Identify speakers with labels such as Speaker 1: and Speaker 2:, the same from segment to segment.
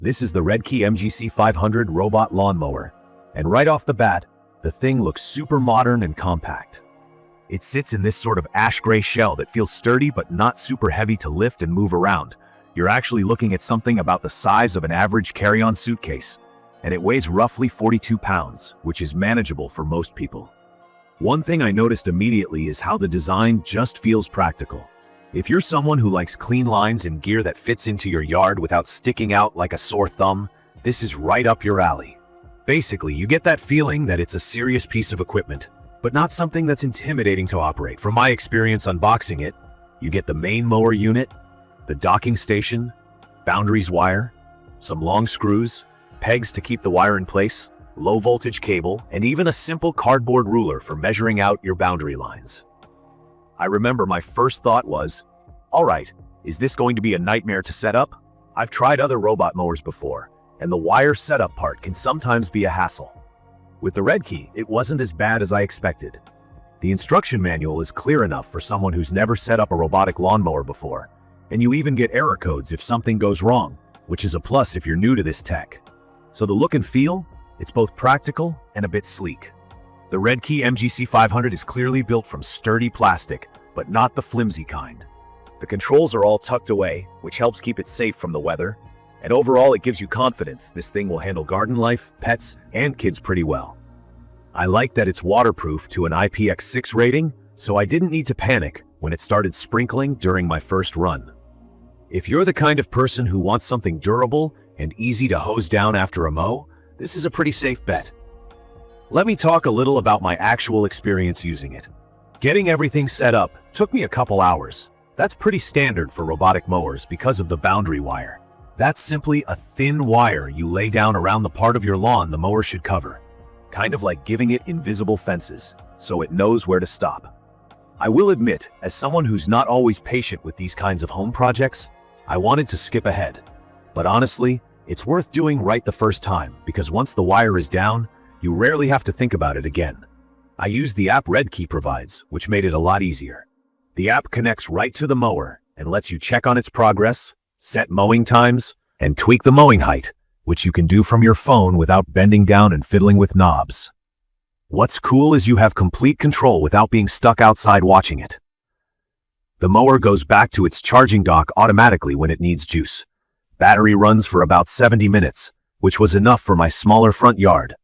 Speaker 1: This is the Redkey MGC500 robot lawnmower, and right off the bat, the thing looks super modern and compact. It sits in this sort of ash gray shell that feels sturdy but not super heavy to lift and move around. You're actually looking at something about the size of an average carry-on suitcase, and it weighs roughly 42 pounds, which is manageable for most people. One thing I noticed immediately is how the design just feels practical. If you're someone who likes clean lines and gear that fits into your yard without sticking out like a sore thumb, this is right up your alley. Basically, you get that feeling that it's a serious piece of equipment, but not something that's intimidating to operate. From my experience unboxing it, you get the main mower unit, the docking station, boundaries wire, some long screws, pegs to keep the wire in place, low voltage cable, and even a simple cardboard ruler for measuring out your boundary lines. I remember my first thought was, all right, is this going to be a nightmare to set up? I've tried other robot mowers before, and the wire setup part can sometimes be a hassle. With the Redkey, it wasn't as bad as I expected. The instruction manual is clear enough for someone who's never set up a robotic lawnmower before, and you even get error codes if something goes wrong, which is a plus if you're new to this tech. So the look and feel, it's both practical and a bit sleek. The Redkey MGC500 is clearly built from sturdy plastic, but not the flimsy kind. The controls are all tucked away, which helps keep it safe from the weather, and overall it gives you confidence this thing will handle garden life, pets, and kids pretty well. I like that it's waterproof to an IPX6 rating, so I didn't need to panic when it started sprinkling during my first run. If you're the kind of person who wants something durable and easy to hose down after a mow, this is a pretty safe bet. Let me talk a little about my actual experience using it. Getting everything set up took me a couple hours. That's pretty standard for robotic mowers because of the boundary wire. That's simply a thin wire you lay down around the part of your lawn the mower should cover, kind of like giving it invisible fences, so it knows where to stop. I will admit, as someone who's not always patient with these kinds of home projects, I wanted to skip ahead. But honestly, it's worth doing right the first time because once the wire is down, you rarely have to think about it again. I used the app Redkey provides, which made it a lot easier. The app connects right to the mower and lets you check on its progress, set mowing times, and tweak the mowing height, which you can do from your phone without bending down and fiddling with knobs. What's cool is you have complete control without being stuck outside watching it. The mower goes back to its charging dock automatically when it needs juice. Battery runs for about 70 minutes, which was enough for my smaller front yard.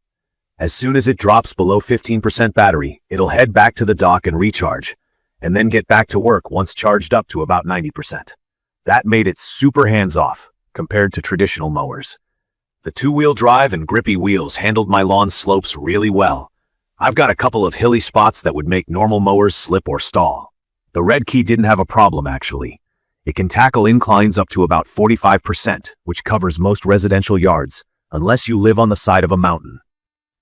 Speaker 1: As soon as it drops below 15% battery, it'll head back to the dock and recharge, and then get back to work once charged up to about 90%. That made it super hands-off compared to traditional mowers. The two-wheel drive and grippy wheels handled my lawn slopes really well. I've got a couple of hilly spots that would make normal mowers slip or stall. The Redkey didn't have a problem actually. It can tackle inclines up to about 45%, which covers most residential yards, unless you live on the side of a mountain.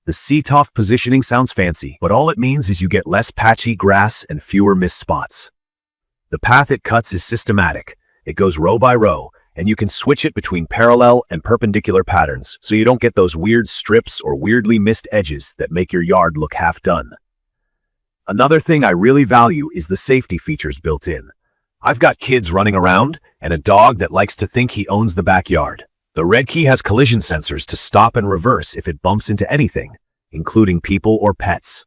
Speaker 1: The C-TOF positioning sounds fancy, but all it means is you get less patchy grass and fewer missed spots. The path it cuts is systematic. It goes row by row, and you can switch it between parallel and perpendicular patterns, so you don't get those weird strips or weirdly missed edges that make your yard look half done. Another thing I really value is the safety features built in. I've got kids running around and a dog that likes to think he owns the backyard. The Redkey has collision sensors to stop and reverse if it bumps into anything, including people or pets.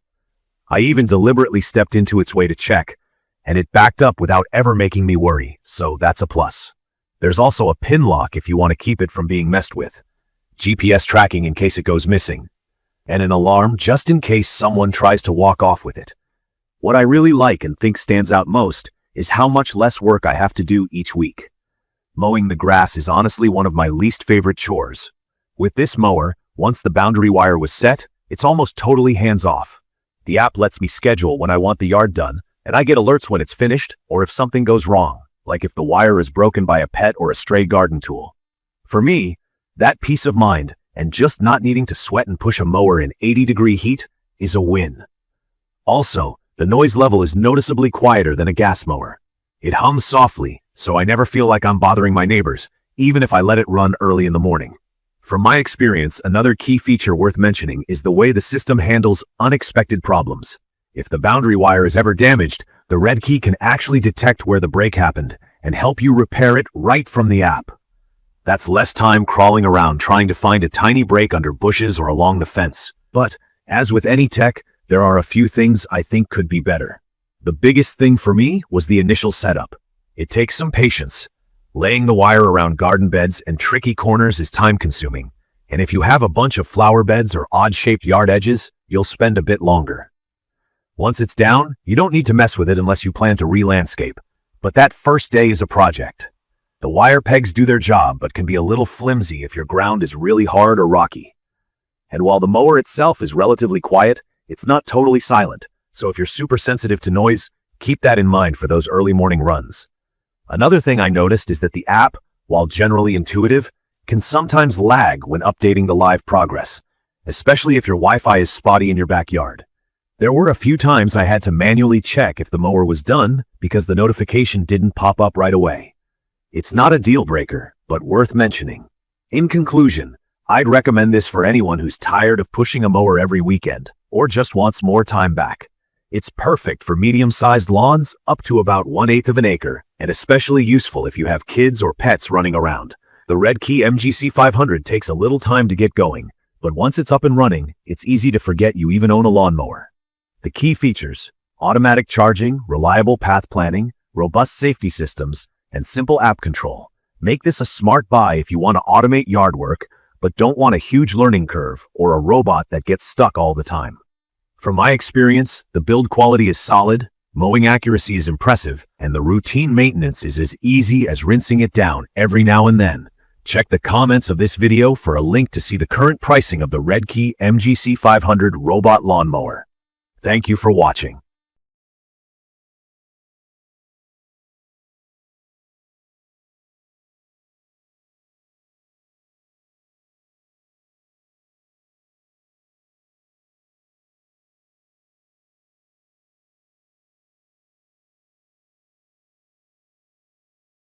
Speaker 1: I even deliberately stepped into its way to check, and it backed up without ever making me worry, so that's a plus. There's also a pin lock if you want to keep it from being messed with, GPS tracking in case it goes missing, and an alarm just in case someone tries to walk off with it. What I really like and think stands out most is how much less work I have to do each week. Mowing the grass is honestly one of my least favorite chores. With this mower, once the boundary wire was set, it's almost totally hands-off. The app lets me schedule when I want the yard done, and I get alerts when it's finished or if something goes wrong, like if the wire is broken by a pet or a stray garden tool. For me, that peace of mind and just not needing to sweat and push a mower in 80-degree heat is a win. Also, the noise level is noticeably quieter than a gas mower. It hums softly, so I never feel like I'm bothering my neighbors, even if I let it run early in the morning. From my experience, another key feature worth mentioning is the way the system handles unexpected problems. If the boundary wire is ever damaged, the Redkey can actually detect where the break happened and help you repair it right from the app. That's less time crawling around trying to find a tiny break under bushes or along the fence. But, as with any tech, there are a few things I think could be better. The biggest thing for me was the initial setup. It takes some patience. Laying the wire around garden beds and tricky corners is time-consuming, and if you have a bunch of flower beds or odd-shaped yard edges, you'll spend a bit longer. Once it's down, you don't need to mess with it unless you plan to re-landscape, but that first day is a project. The wire pegs do their job, but can be a little flimsy if your ground is really hard or rocky. And while the mower itself is relatively quiet, it's not totally silent, so if you're super sensitive to noise, keep that in mind for those early morning runs. Another thing I noticed is that the app, while generally intuitive, can sometimes lag when updating the live progress, especially if your Wi-Fi is spotty in your backyard. There were a few times I had to manually check if the mower was done because the notification didn't pop up right away. It's not a deal breaker, but worth mentioning. In conclusion, I'd recommend this for anyone who's tired of pushing a mower every weekend or just wants more time back. It's perfect for medium-sized lawns up to about 1/8 of an acre, and especially useful if you have kids or pets running around. The Redkey MGC500 takes a little time to get going, but once it's up and running, it's easy to forget you even own a lawnmower. The key features: automatic charging, reliable path planning, robust safety systems, and simple app control make this a smart buy if you want to automate yard work, but don't want a huge learning curve or a robot that gets stuck all the time. From my experience, the build quality is solid, mowing accuracy is impressive, and the routine maintenance is as easy as rinsing it down every now and then. Check the comments of this video for a link to see the current pricing of the Redkey MGC500 robot lawnmower. Thank you for watching.